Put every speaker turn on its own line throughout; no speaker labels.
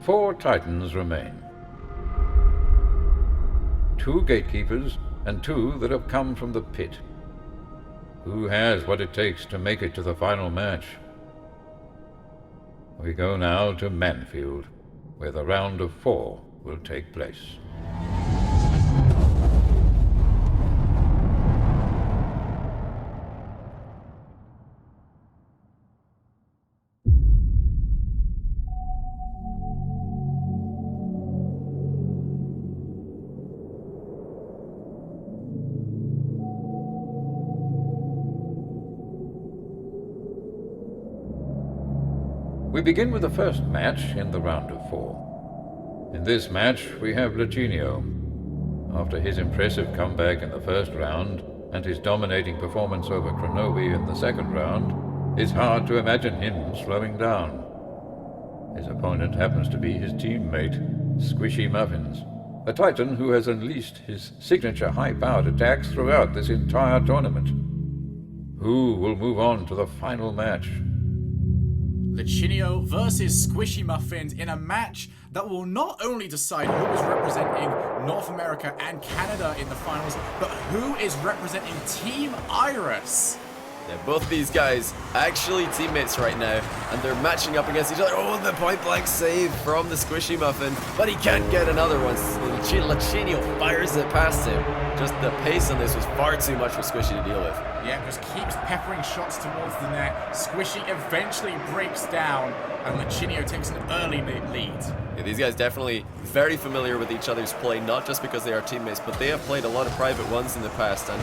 4 Titans remain. 2 gatekeepers and 2 that have come from the pit. Who has what it takes to make it to the final match? We go now to Manfield, where the round of 4 will take place. We begin with the first match in the round of 4. In this match, we have Luchino. After his impressive comeback in the first round and his dominating performance over Kronovi in the second round, it's hard to imagine him slowing down. His opponent happens to be his teammate, Squishy Muffins, a Titan who has unleashed his signature high-powered attacks throughout this entire tournament. Who will move on to the final match?
Luchino versus Squishy Muffins in a match that will not only decide who is representing North America and Canada in the finals, but who is representing Team Iris.
Yeah, both these guys actually teammates right now, and they're matching up against each other. Oh, the point-blank save from the Squishy Muffin, but he can't get another one. Luchino fires it past him. Just the pace on this was far too much for Squishy to deal with.
Yeah, just keeps peppering shots towards the net. Squishy eventually breaks down, and Luchino takes an early lead.
Yeah, these guys definitely very familiar with each other's play, not just because they are teammates, but they have played a lot of private ones in the past, and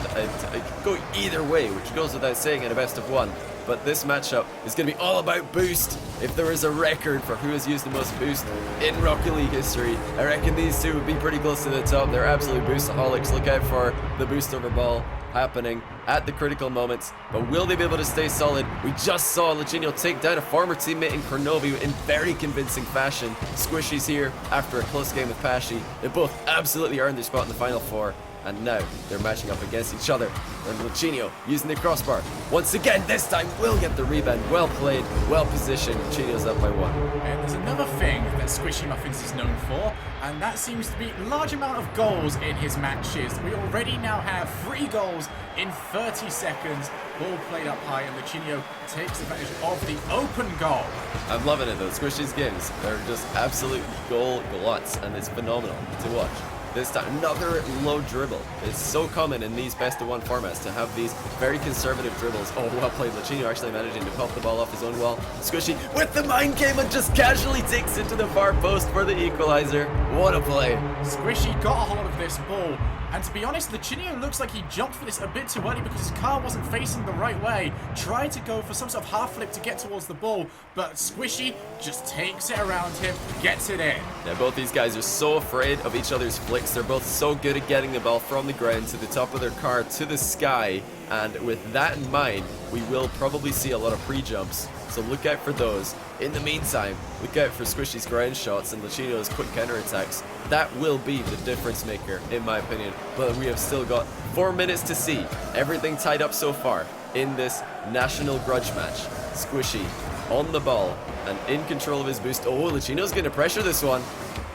it could go either way, which goes without saying in a best of 1. But this matchup is going to be all about boost. If there is a record for who has used the most boost in Rocket League history, I reckon these two would be pretty close to the top. They're absolute boostaholics. Look out for the boost over ball happening at the critical moments, but will they be able to stay solid? We just saw Luchino take down a former teammate in Kronovi in very convincing fashion. Squishy's here after a close game with Pashi. They both absolutely earned their spot in the final 4, and now they're matching up against each other. And Luchino using the crossbar once again. This time will get the rebound. Well played, well positioned. Luchino's up by 1.
And there's another thing that Squishy Muffins is known for, and that seems to be a large amount of goals in his matches. We already now have 3 goals in 30 seconds, ball played up high, and Luchino takes advantage of the open goal.
I'm loving it though. Squishy's games, they're just absolute goal gluts, and it's phenomenal to watch. This time, another low dribble. It's so common in these best of 1 formats to have these very conservative dribbles. Oh, well played. Luchino actually managing to pop the ball off his own wall. Squishy with the mind game and just casually takes it to the far post for the equalizer. What a play.
Squishy got a hold of this ball, and to be honest, Luchino looks like he jumped for this a bit too early because his car wasn't facing the right way. Tried to go for some sort of half flip to get towards the ball, but Squishy just takes it around him, gets it in.
Yeah, both these guys are so afraid of each other's flicks. They're both so good at getting the ball from the ground to the top of their car to the sky, and with that in mind, we will probably see a lot of pre-jumps, so look out for those. In the meantime, look out for Squishy's ground shots and Luchino's quick counterattacks. That will be the difference maker, in my opinion, but we have still got 4 minutes to see everything tied up so far in this national grudge match. Squishy on the ball and in control of his boost. Oh, Luchino's going to pressure this one.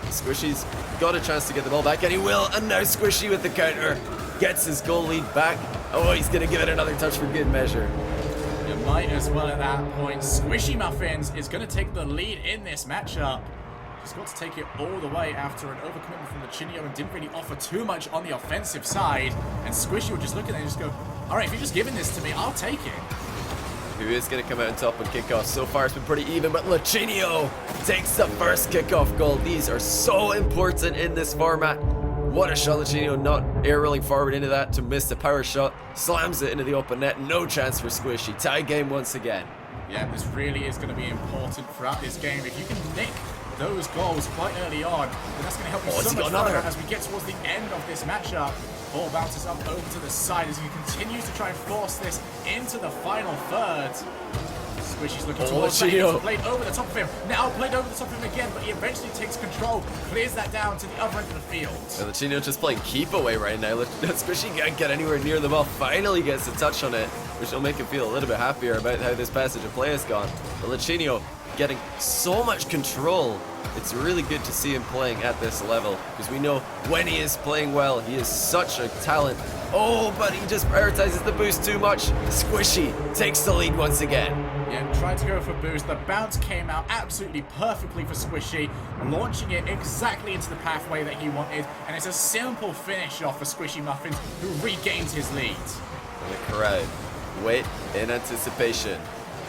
Squishy's got a chance to get the ball back, and he will, and now Squishy with the counter gets his goal lead back. Oh, he's going to give it another touch for good measure.
You might as well at that point. Squishy Muffins is going to take the lead in this matchup. He's got to take it all the way after an overcommitment from Luchino and didn't really offer too much on the offensive side, and Squishy would just look at it and just go, alright, if you're just giving this to me, I'll take it.
Who is going to come out on top on kickoff? So far it's been pretty even, but Luchino takes the first kickoff goal. These are so important in this format. What a shot, Luchino, not air rolling forward into that to miss the power shot. Slams it into the open net. No chance for Squishy. Tie game once again.
Yeah, this really is going to be important throughout this game. If you can nick those goals quite early on, then that's going to help you so much further as we get towards the end of this matchup. Ball bounces up over to the side as he continues to try and force this into the final third. Squishy's looking towards that. Played over the top of him. Now played over the top of him again, but he eventually takes control, clears that down to the other end of the field.
So Luchino just playing keep away right now. Squishy can't get anywhere near the ball. Finally gets a touch on it, which will make him feel a little bit happier about how this passage of play has gone. But Luchino getting so much control. It's really good to see him playing at this level, because we know when he is playing well, he is such a talent. Oh, but he just prioritizes the boost too much. Squishy takes the lead once again.
Yeah, tried to go for boost. The bounce came out absolutely perfectly for Squishy, launching it exactly into the pathway that he wanted, and it's a simple finish off for Squishy Muffins, who regains his lead.
And the crowd wait in anticipation.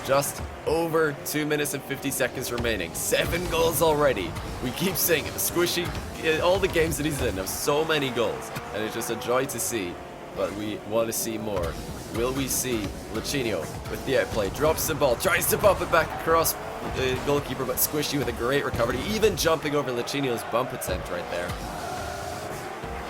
Just over 2 minutes and 50 seconds remaining. 7 goals already. We keep saying it. Squishy, all the games that he's in have so many goals, and it's just a joy to see, but we want to see more. Will we see Luchino with the outplay? Drops the ball, tries to pop it back across the goalkeeper, but Squishy with a great recovery, even jumping over Luchino's bump attempt right there.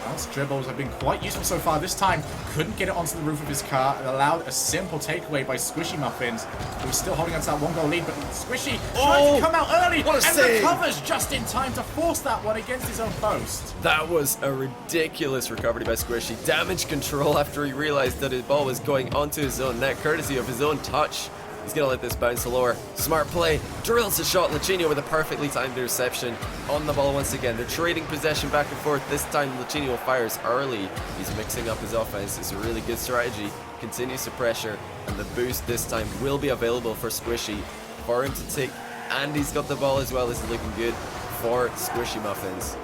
Bounce dribbles have been quite useful so far. This time, couldn't get it onto the roof of his car. It allowed a simple takeaway by Squishy Muffins, who's still holding on to that 1-goal lead, but Squishy tries to come out early and
save.
recovers just in time to force that one against his own post.
That was a ridiculous recovery by Squishy. Damage control after he realized that his ball was going onto his own net, courtesy of his own touch. He's going to let this bounce lower. Smart play. Drills a shot. Luchino with a perfectly timed interception. On the ball once again. They're trading possession back and forth. This time Luchino fires early. He's mixing up his offense. It's a really good strategy. Continues to pressure. And the boost this time will be available for Squishy, for him to take. And he's got the ball as well. This is looking good for Squishy Muffins.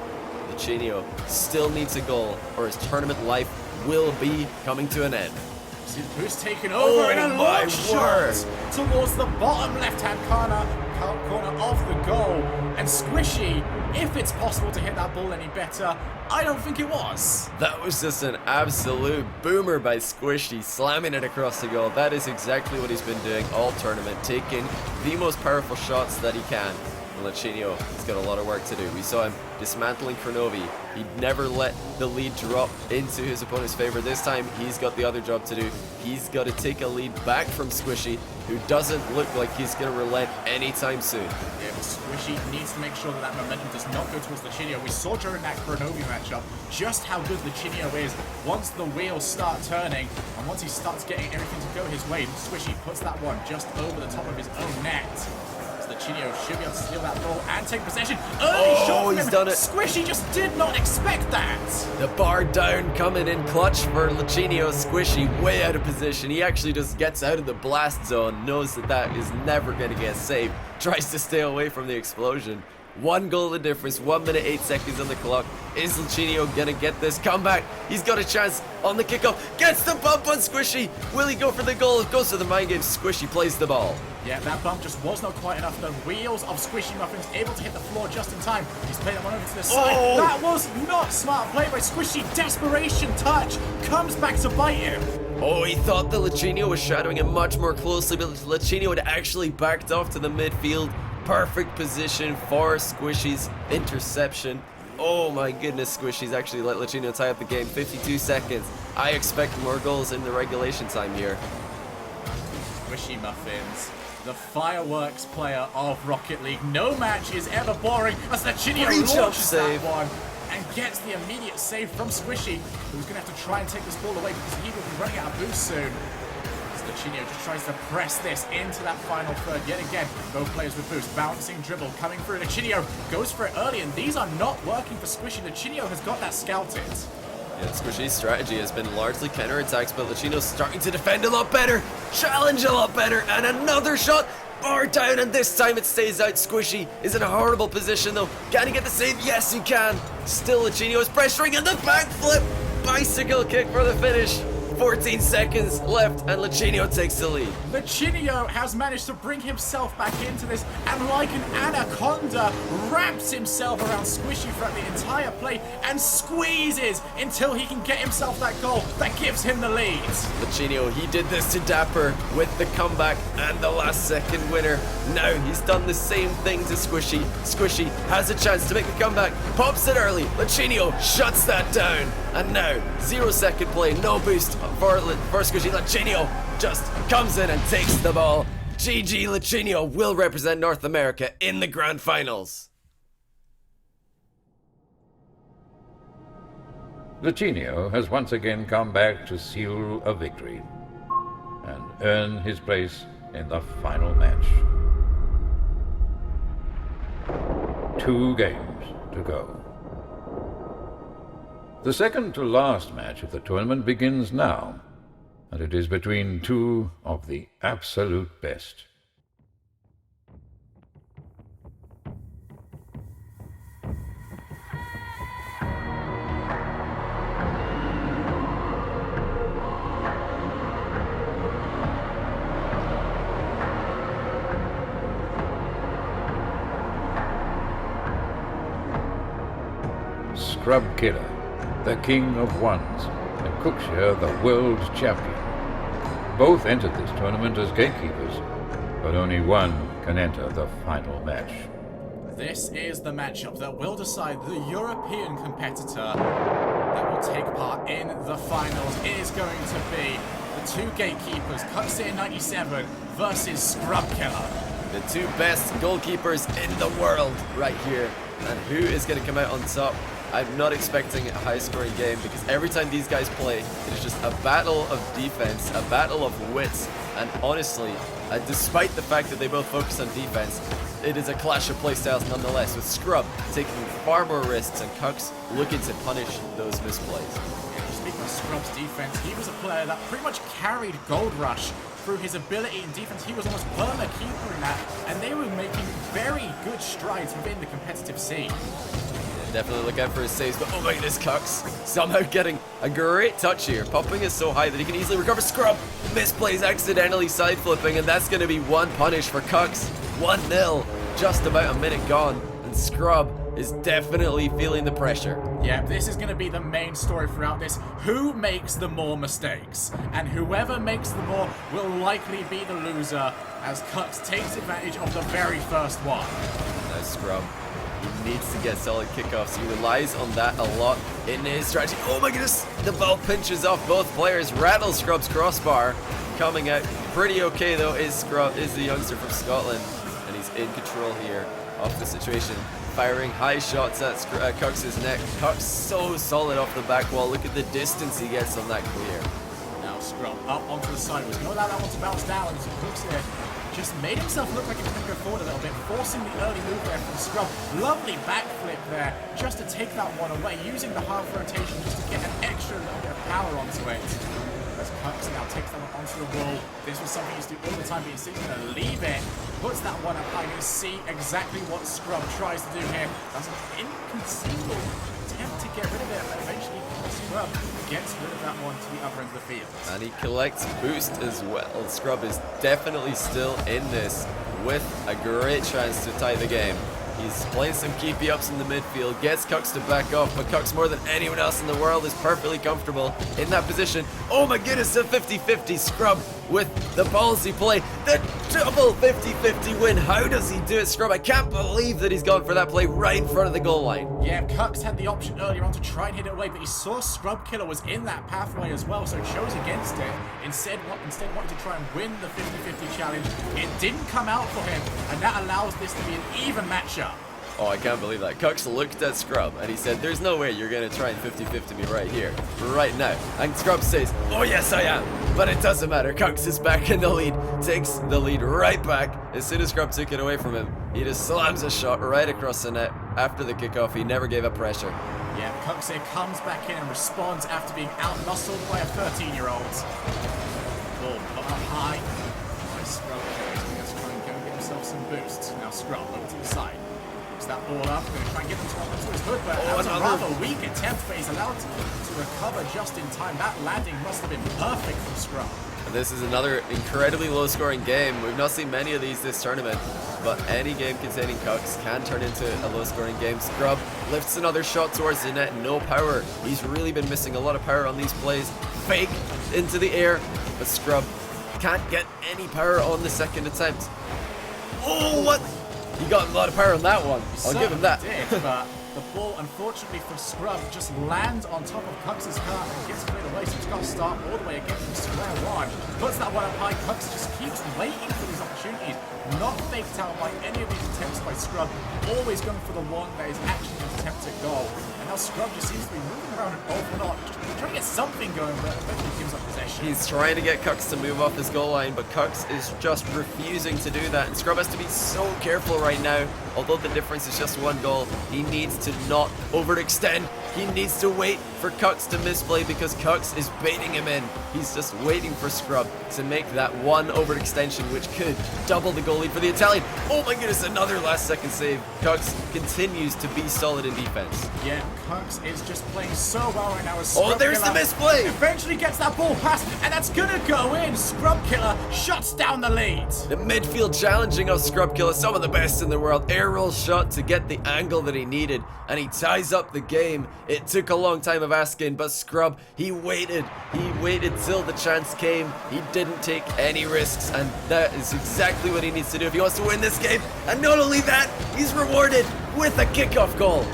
Luchino still needs a goal, or his tournament life will be coming to an end.
Boost taken over in a long shot towards the bottom left-hand corner of the goal. And Squishy, if it's possible to hit that ball any better, I don't think it was.
That was just an absolute boomer by Squishy, slamming it across the goal. That is exactly what he's been doing all tournament, taking the most powerful shots that he can. Luchino has got a lot of work to do. We saw him dismantling Kronovi. He'd never let the lead drop into his opponent's favor. This time, he's got the other job to do. He's got to take a lead back from Squishy, who doesn't look like he's going to relent anytime soon.
Yeah, but Squishy needs to make sure that that momentum does not go towards Luchino. We saw during that Kronovi matchup just how good Luchino is once the wheels start turning, and once he starts getting everything to go his way. Squishy puts that one just over the top of his own net. Luchino should be able to steal that ball and take possession. Early shot from him.
Done it.
Squishy just did not expect that.
The bar down coming in clutch for Luchino. Squishy way out of position. He actually just gets out of the blast zone, knows that that is never going to get saved, tries to stay away from the explosion. 1 goal the difference, 1 minute 8 seconds on the clock. Is Luchino gonna get this comeback? He's got a chance on the kickoff. Gets the bump on Squishy. Will he go for the goal? Goes for the mind game. Squishy plays the ball.
Yeah, that bump just was not quite enough. The wheels of Squishy Muffins able to hit the floor just in time. He's played that one over to the side. That was not smart play by Squishy. Desperation touch comes back to bite him.
Oh, he thought that Luchino was shadowing him much more closely, but Luchino had actually backed off to the midfield. Perfect position for Squishy's interception. Oh my goodness, Squishy's actually let Luchino tie up the game. 52 seconds. I expect more goals in the regulation time here.
Squishy Muffins, the fireworks player of Rocket League. No match is ever boring as Luchino launches that one and gets the immediate save from Squishy, who's going to have to try and take this ball away because he will be running out of boost soon. Luchino just tries to press this into that final third yet again. Both players with boost, bouncing dribble coming through. Luchino goes for it early, and these are not working for Squishy. Luchino has got that scouted.
Yeah, Squishy's strategy has been largely counterattacks, but Luchino's starting to defend a lot better, challenge a lot better, and another shot. Bar down, and this time it stays out. Squishy is in a horrible position though. Can he get the save? Yes, he can. Still Luchino is pressuring, and the backflip. Bicycle kick for the finish. 14 seconds left, and Luchino takes the lead.
Luchino has managed to bring himself back into this, and like an anaconda, wraps himself around Squishy throughout the entire play and squeezes until he can get himself that goal that gives him the lead.
Luchino, he did this to Dapper with the comeback and the last second winner. Now he's done the same thing to Squishy. Squishy has a chance to make the comeback, pops it early. Luchino shuts that down. And now, 0-second play, no boost for Squishy. Luchino just comes in and takes the ball. GG, Luchino will represent North America in the grand finals.
Luchino has once again come back to seal a victory and earn his place in the final match. 2 games to go. The second to last match of the tournament begins now, and it is between 2 of the absolute best. Scrub Killer, the King of Ones, and Cookshare, the World Champion. Both entered this tournament as gatekeepers, but only one can enter the final match.
This is the matchup that will decide the European competitor that will take part in the finals. It is going to be the 2 gatekeepers, Cuxeer 97 versus Scrub Killer.
The 2 best goalkeepers in the world right here. And who is going to come out on top? I'm not expecting a high-scoring game because every time these guys play, it is just a battle of defense, a battle of wits, and honestly, despite the fact that they both focus on defense, it is a clash of playstyles nonetheless, with Scrub taking far more risks and Cux looking to punish those misplays.
Speaking of Scrub's defense, he was a player that pretty much carried Gold Rush through his ability in defense. He was almost perma-keeper in that, and they were making very good strides within the competitive scene.
Definitely look out for his saves, but oh my goodness, Cux somehow getting a great touch here. Popping is so high that he can easily recover. Scrub misplays, accidentally side flipping, and that's going to be 1 punish for Cux. 1-0, just about a minute gone, and Scrub is definitely feeling the pressure.
Yeah, this is going to be the main story throughout this. Who makes the more mistakes? And whoever makes the more will likely be the loser, as Cux takes advantage of the very first one.
Nice Scrub. He needs to get solid kickoffs. He relies on that a lot in his strategy. Oh my goodness! The ball pinches off both players. Rattles Scrub's crossbar. Coming out pretty okay though is the youngster from Scotland, and he's in control here of the situation. Firing high shots at Cux's neck. Cux so solid off the back wall. Look at the distance he gets on that clear.
Now Scrub up onto the side. Was going to allow that one to bounce down, and Cux here just made himself look like he was going to go forward a little bit, forcing the early move there from Scrub. Lovely backflip there, just to take that one away, using the half rotation just to get an extra little bit of power onto it. As Cux now takes that one onto the wall. This was something he used to do all the time, but he's going to leave it, puts that one up high. You see exactly what Scrub tries to do here. That's an inconceivable attempt to get rid of it, but eventually Scrub gets rid of that one to the other end of the field.
And he collects boost as well. Scrub is definitely still in this with a great chance to tie the game. He's playing some keepy ups in the midfield, gets Cux to back off, but Cux more than anyone else in the world is perfectly comfortable in that position. Oh my goodness, a 50-50 Scrub with the ballsy play. The double 50-50 win. How does he do it, Scrub? I can't believe that he's gone for that play right in front of the goal line.
Yeah, Cux had the option earlier on to try and hit it away, but he saw Scrub Killer was in that pathway as well, so chose against it. Instead wanted to try and win the 50-50 challenge. It didn't come out for him, and that allows this to be an even matchup.
Oh, I can't believe that. Cux looked at Scrub and he said, there's no way you're going to try and 50-50 me right here, right now. And Scrub says, oh yes I am. But it doesn't matter. Cux is back in the lead, takes the lead right back. As soon as Scrub took it away from him, he just slams a shot right across the net. After the kickoff, he never gave up pressure.
Yeah, Cux here comes back in and responds after being out-muscled by a 13-year-old. Ball put up high. Nice Scrub here. He's going to try and go and get himself some boosts. Now Scrub over to the side. That ball up, going to try and get him to his hood, but that was a rather weak attempt, but he's allowed to recover just in time. That landing must have been perfect from Scrub.
And this is another incredibly low-scoring game. We've not seen many of these this tournament, but any game containing Cux can turn into a low-scoring game. Scrub lifts another shot towards the net, no power. He's really been missing a lot of power on these plays. Fake into the air, but Scrub can't get any power on the second attempt. Oh, what? He got a lot of power on that one. I'll give him that.
Did, but The ball, unfortunately for Scrub, just lands on top of Cux's car and gets cleared away, so he's got to start all the way again from square one. Puts that one up high. Cux just keeps waiting for these opportunities, not faked out by any of these attempts by Scrub, always going for the one that is actually an attempt at goal. And now Scrub just seems to be moving around an awful lot, trying to get something going, but eventually gives up possession.
He's trying to get Cux to move off his goal line, but Cux is just refusing to do that, and Scrub has to be so careful right now. Although the difference is just one goal, he needs to not overextend. He needs to wait for Cux to misplay because Cux is baiting him in. He's just waiting for Scrub to make that one overextension, which could double the goal lead for the Italian. Oh my goodness, another last second save. Cux continues to be solid in defense.
Yeah, Cux is just playing so well right now. Scrub
there's the misplay!
Eventually gets that ball past, and that's gonna go in. Scrub Killer shuts down the lead.
The midfield challenging of Scrub Killer, some of the best in the world. Air roll shot to get the angle that he needed, and he ties up the game. It took a long time of asking, but Scrub, he waited till the chance came. He didn't take any risks, and that is exactly what he needs to do if he wants to win this game. And not only that, he's rewarded with a kickoff goal.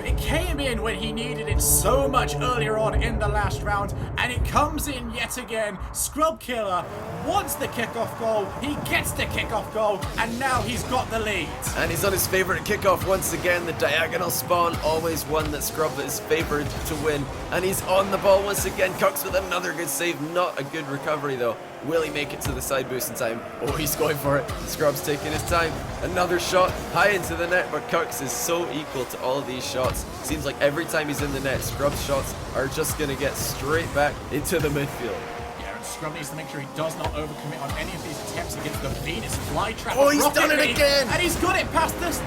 It came in when he needed it so much earlier on in the last round, and it comes in yet again. Scrub Killer wants the kickoff goal, he gets the kickoff goal, and now he's got the lead.
And he's on his favorite kickoff once again, the diagonal spawn, always one that Scrub is favored to win. And he's on the ball once again. Cux with another good save, not a good recovery though. Will he make it to the side boost in time? Oh, he's going for it. Scrub's taking his time. Another shot high into the net, but Cux is so equal to all of these shots. Seems like every time he's in the net, Scrub's shots are just going to get straight back into the midfield.
Yeah, and Scrub needs to make sure he does not overcommit on any of these attempts against the Venus flytrap.
Oh, he's done it again!
And he's got it past this.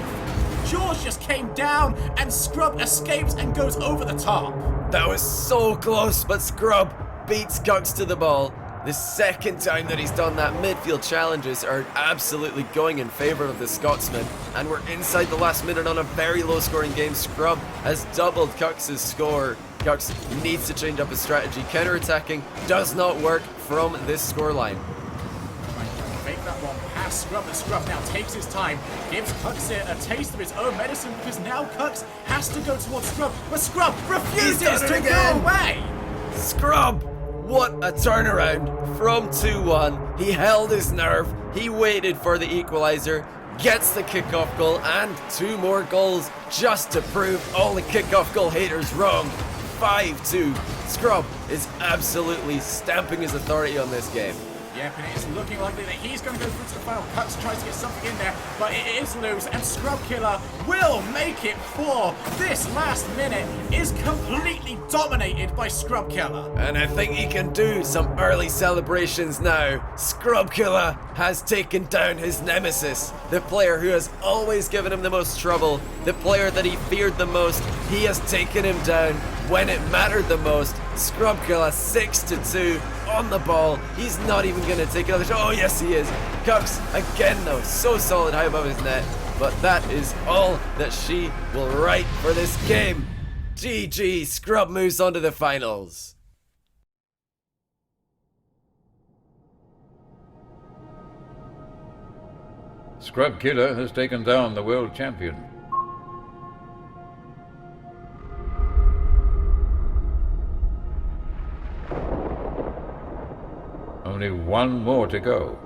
George just came down, and Scrub escapes and goes over the top.
That was so close, but Scrub beats Cux to the ball. The second time that he's done that, midfield challenges are absolutely going in favour of the Scotsman. And we're inside the last minute on a very low scoring game. Scrub has doubled Cux's score. Cux needs to change up his strategy. Counter-attacking does not work from this scoreline.
Fake that one past Scrub, and Scrub now takes his time, gives Cux a taste of his own medicine, because now Cux has to go towards Scrub, but Scrub refuses to go away!
Scrub! What a turnaround from 2-1. He held his nerve, he waited for the equalizer, gets the kickoff goal, and 2 more goals just to prove all the kickoff goal haters wrong. 5-2. Scrub is absolutely stamping his authority on this game.
Yep, and it is looking likely that he's going to go through to the final. Cux tries to get something in there, but it is loose, and Scrub Killer will make it 4. This last minute is completely dominated by Scrub Killer.
And I think he can do some early celebrations now. Scrub Killer has taken down his nemesis, the player who has always given him the most trouble, the player that he feared the most. He has taken him down when it mattered the most. Scrub Killer 6-2 on the ball. He's not even going to take another shot. Oh yes he is. Cux again though, so solid high above his net. But that is all that she will write for this game. GG, Scrub moves on to the finals.
Scrub Killer has taken down the world champion. Only one more to go.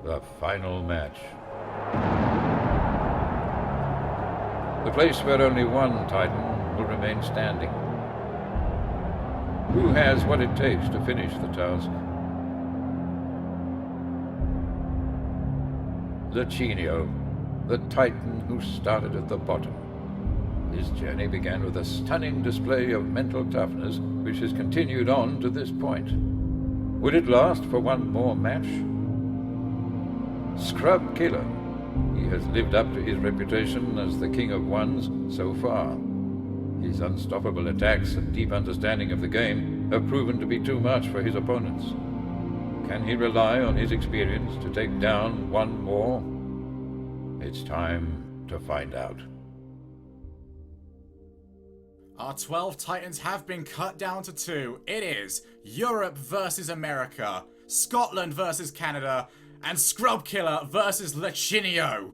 The final match. The place where only one Titan will remain standing. Who has what it takes to finish the task? Lacinio, the Titan who started at the bottom. His journey began with a stunning display of mental toughness, which has continued on to this point. Would it last for one more match? Scrub Killer. He has lived up to his reputation as the king of ones so far. His unstoppable attacks and deep understanding of the game have proven to be too much for his opponents. Can he rely on his experience to take down one more? It's time to find out.
Our 12 Titans have been cut down to 2. It is Europe versus America, Scotland versus Canada, and Scrub Killer versus Lachinio.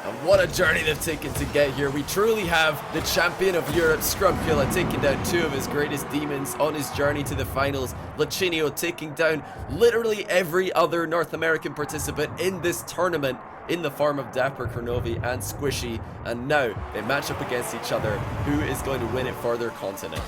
And what a journey they've taken to get here. We truly have the champion of Europe, Scrub Killer, taking down 2 of his greatest demons on his journey to the finals. Lachinio taking down literally every other North American participant in this tournament in the form of Dapper, Kronovi, and Squishy. And now they match up against each other. Who is going to win it for their continent?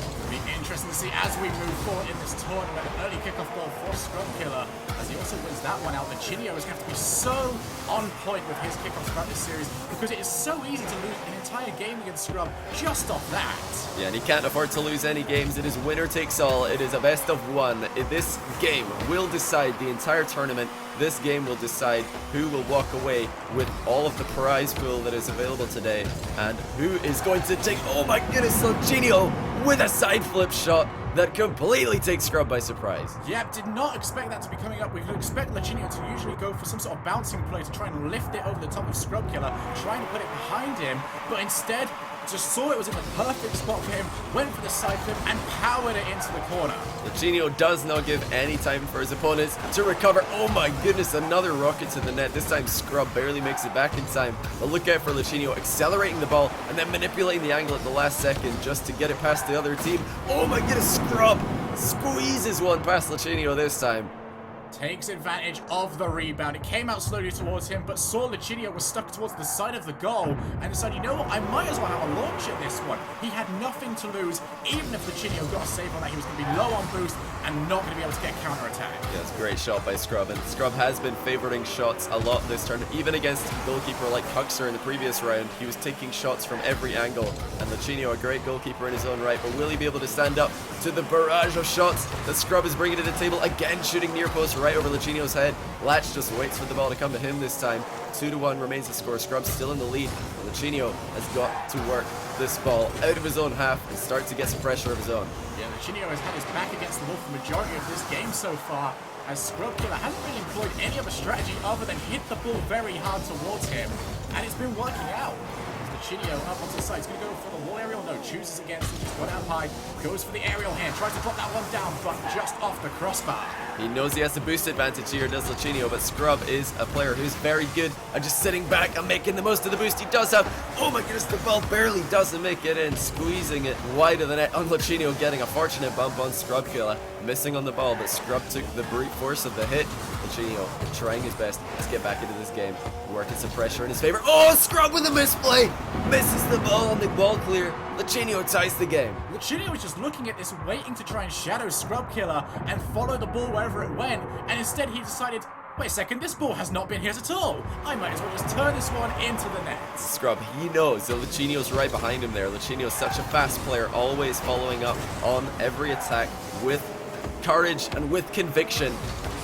It'll be interesting to see as we move forward in this tournament. Early kickoff goal for Scrub Killer. As he also wins that one out, Lachinio is going to have to be so on point with his kickoffs throughout this series because it is so easy to lose an entire game against Scrub just off that.
Yeah, and he can't afford to lose any games. It is winner takes all. It is a best of one. This game will decide the entire tournament. This game will decide who will walk away with all of the prize pool that is available today and who is going to take, oh my goodness, Lachinio with a side flip shot that completely takes Scrub by surprise.
Yep, did not expect that to be coming up. We could expect Lachinio to usually go for some sort of bouncing play to try and lift it over the top of Scrub Killer, trying to put it behind him, but instead just saw it was in the perfect spot for him, went for the side flip and powered it into the corner.
Lachinio does not give any time for his opponents to recover. Oh my goodness, another rocket to the net. This time Scrub barely makes it back in time. But look out for Lachinio accelerating the ball and then manipulating the angle at the last second just to get it past the other team. Oh my goodness, Scrub squeezes one past Lachinio this time.
Takes advantage of the rebound. It came out slowly towards him, but saw Lachinio was stuck towards the side of the goal and decided, you know what, I might as well have a launch at this one. He had nothing to lose. Even if Lachinio got a save on that, he was going to be low on boost and not going to be able to get counter-attack.
Yeah, it's a great shot by Scrub, and Scrub has been favouring shots a lot this turn. Even against a goalkeeper like Huxer in the previous round, he was taking shots from every angle. And Lachinio, a great goalkeeper in his own right, but will he be able to stand up to the barrage of shots that Scrub is bringing to the table? Again, shooting near post right over Lachinio's head. Latch just waits for the ball to come to him this time. 2-1 remains the score. Scrub's still in the lead. Lachinio has got to work this ball out of his own half and start to get some pressure of his own.
Yeah, Lachinio has had his back against the wall for the majority of this game so far, as Scrub Killer hasn't really employed any other strategy other than hit the ball very hard towards him, and it's been working out. Lachinio up onto the side. He's going to go for the wall aerial. No, chooses against it. He's one out high. Goes for the aerial hand. Tries to drop that one down, but just off the crossbar.
He knows he has the boost advantage here, does Lachinio, but Scrub is a player who's very good at just sitting back and making the most of the boost he does have. Oh my goodness, the ball barely doesn't make it in, squeezing it wide of the net on Lachinio, getting a fortunate bump on Scrub Killer. Missing on the ball, but Scrub took the brute force of the hit. Lachinio trying his best to get back into this game, working some pressure in his favor. Oh, Scrub with a misplay! Misses the ball on the ball clear. Lachinio ties the game.
Lachinio was just looking at this, waiting to try and shadow Scrub Killer and follow the ball wherever it went, and instead he decided, wait a second, this ball has not been hit at all. I might as well just turn this one into the net.
Scrub, he knows that Lachinio's right behind him there. Lachinio's such a fast player, always following up on every attack with courage and with conviction.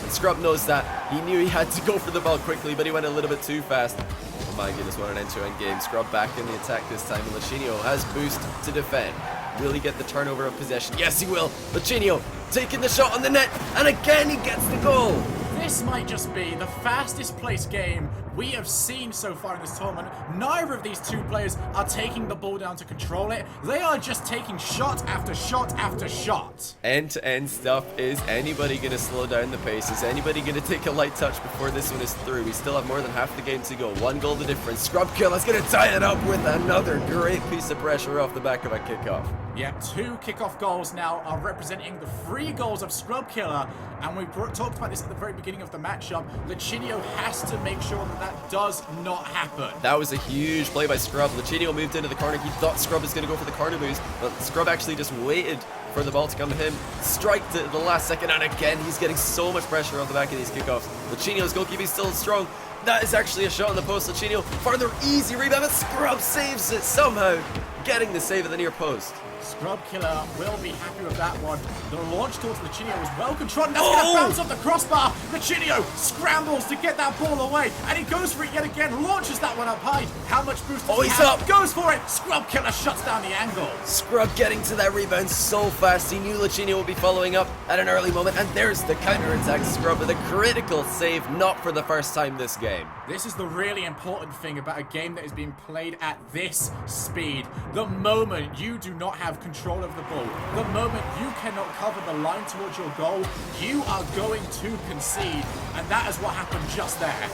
And Scrub knows that. He knew he had to go for the ball quickly, but he went a little bit too fast. Oh my goodness, what an end-to-end game. Scrub back in the attack this time, and Lachinio has boost to defend. Will he get the turnover of possession? Yes, he will. Lachinio taking the shot on the net, and again he gets the goal.
This might just be the fastest paced game we have seen so far in this tournament. Neither of these two players are taking the ball down to control it. They are just taking shot after shot after shot.
End-to-end stuff. Is anybody going to slow down the pace? Is anybody going to take a light touch before this one is through? We still have more than half the game to go. 1 goal the difference. Scrub Killer is going to tie it up with another great piece of pressure off the back of a kickoff.
Yeah, 2 kickoff goals now are representing the 3 goals of Scrub Killer, and we talked about this at the very beginning of the matchup. Licinio has to make sure that that does not happen.
That was a huge play by Scrub. Licinio moved into the corner. He thought Scrub was going to go for the corner moves, but Scrub actually just waited for the ball to come to him, striked it at the last second, and again, he's getting so much pressure on the back of these kickoffs. Licinio's goalkeeping still strong. That is actually a shot on the post. Licinio, further easy rebound, but Scrub saves it somehow, getting the save at the near post.
Scrub Killer will be happy with that one. The launch towards Licinio was well controlled. That's going to bounce off the crossbar. Licinio scrambles to get that ball away, and he goes for it yet again. Launches that one up high. How much boost does he
he's
have?
up.
Goes for it. Scrub Killer shuts down the angle.
Scrub getting to that rebound so fast. He knew Licinio would be following up at an early moment, and there's the counter-attack. Scrub with a critical save, not for the first time this game.
This is the really important thing about a game that is being played at this speed. The moment you do not have control of the ball, the moment you cannot cover the line towards your goal, you are going to concede, and that is what happened just there.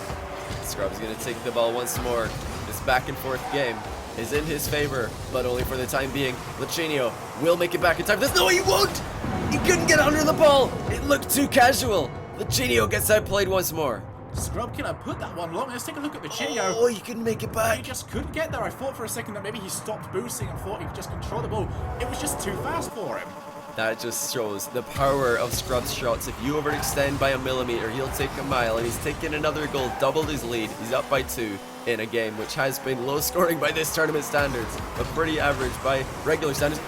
Scrub's going to take the ball once more. This back and forth game is in his favor, but only for the time being. Licinio will make it back in time. No, he won't! He couldn't get under the ball. It looked too casual. Licinio gets outplayed once more.
Scrub Killer put that one long. Let's take a look at Licinio.
Oh, he couldn't make it
He
back.
just couldn't get there. I thought for a second that maybe he stopped boosting and thought he could just control the ball. It was just too fast for him.
That just shows the power of Scrub's shots. If you overextend by a millimeter, he'll take a mile, and he's taken another goal, doubled his lead. He's up by 2 in a game which has been low scoring by this tournament standards, but pretty average by regular standards.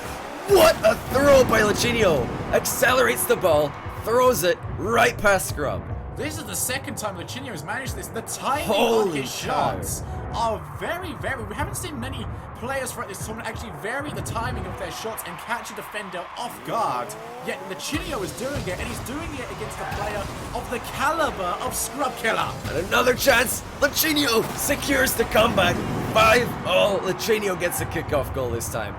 What a throw by Licinio! Accelerates the ball, throws it right past Scrub.
This is the second time Licinio has managed this. The timing on
Holy
his
cow.
shots are very, we haven't seen many players throughout this tournament actually vary the timing of their shots and catch a defender off guard. Yet Licinio is doing it, and he's doing it against a player of the caliber of Scrub Killer.
And another chance, Licinio secures the comeback. 5-all, Licinio gets a kickoff goal this time.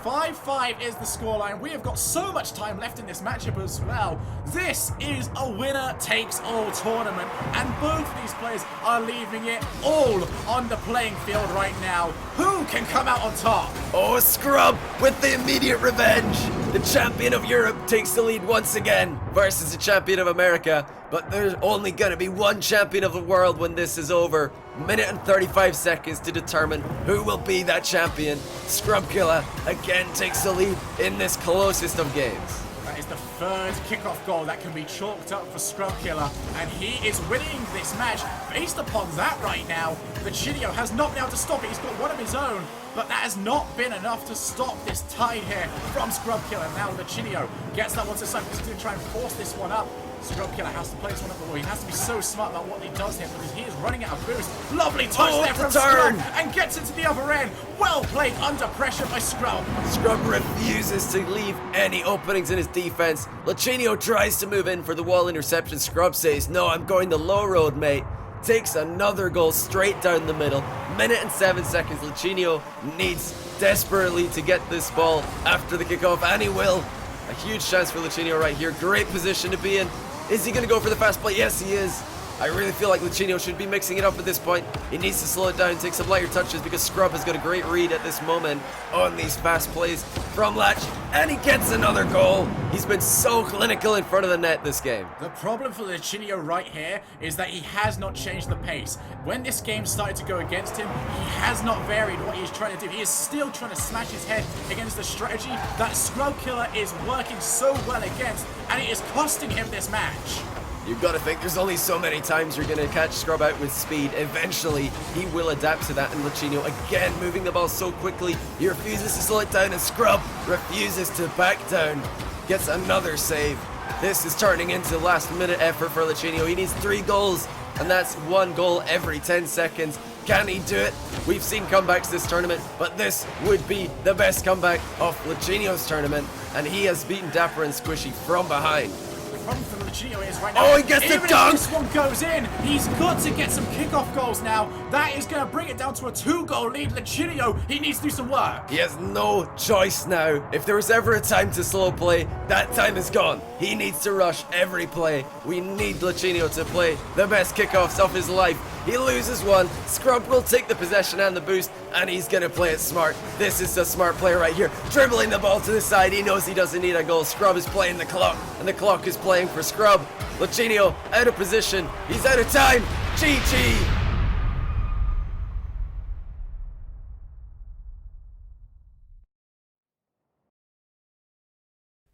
5-5 is the scoreline. We have got so much time left in this matchup as well. This is a winner-takes-all tournament, and both of these players are leaving it all on the playing field right now. Who can come out on top?
Oh, Scrub with the immediate revenge. The champion of Europe takes the lead once again versus the champion of America. But there's only going to be one champion of the world when this is over. Minute and 35 seconds to determine who will be that champion. Scrub Killer again takes the lead in this closest of games.
That is the third kickoff goal that can be chalked up for Scrub Killer, and he is winning this match based upon that right now. Licinio has not been able to stop it. He's got one of his own, but that has not been enough to stop this tide here from Scrub Killer. Now Licinio gets that one to the side. He's going to try and force this one up. Scrub Killer has to play this one up the wall. He has to be so smart about what he does here because he is running out of boost. Lovely touch there from Scrub, and gets into the other end. Well played under pressure by Scrub.
Scrub refuses to leave any openings in his defense. Licinio tries to move in for the wall interception. Scrub says, no, I'm going the low road, mate. Takes another goal straight down the middle. Minute and 7 seconds. Licinio needs desperately to get this ball after the kickoff, and he will. A huge chance for Licinio right here. Great position to be in. Is he going to go for the fast play? Yes, he is. I really feel like Licinio should be mixing it up at this point. He needs to slow it down, take some lighter touches because Scrub has got a great read at this moment on these fast plays from Latch, and he gets another goal. He's been so clinical in front of the net this game.
The problem for Licinio right here is that he has not changed the pace. When this game started to go against him, he has not varied what he's trying to do. He is still trying to smash his head against the strategy that Scrub Killer is working so well against, and it is costing him this match.
You've got to think there's only so many times you're going to catch Scrub out with speed. Eventually, he will adapt to that, and Licinio again moving the ball so quickly. He refuses to slow it down, and Scrub refuses to back down. Gets another save. This is turning into last-minute effort for Licinio. He needs 3 goals, and that's 1 goal every 10 seconds. Can he do it? We've seen comebacks this tournament, but this would be the best comeback of Licinio's tournament, and he has beaten Dapper and Squishy from behind.
The problem for Licinio is right now,
oh, he gets the dunk!
If this one goes in, he's got to get some kickoff goals now. That is going to bring it down to a 2-goal lead. Licinio, he needs to do some work.
He has no choice now. If there was ever a time to slow play, that time is gone. He needs to rush every play. We need Licinio to play the best kickoffs of his life. He loses one. Scrub will take the possession and the boost, and he's going to play it smart. This is a smart player right here. Dribbling the ball to the side. He knows he doesn't need a goal. Scrub is playing the clock, and the clock is playing for Scrub. Lucinio out of position. He's out of time. GG.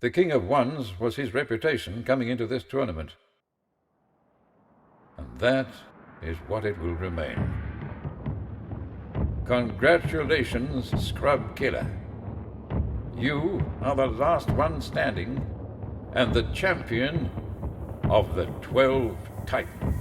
The King of Ones was his reputation coming into this tournament. And that is what it will remain. Congratulations, Scrub Killer. You are the last one standing and the champion of the 12 Titans.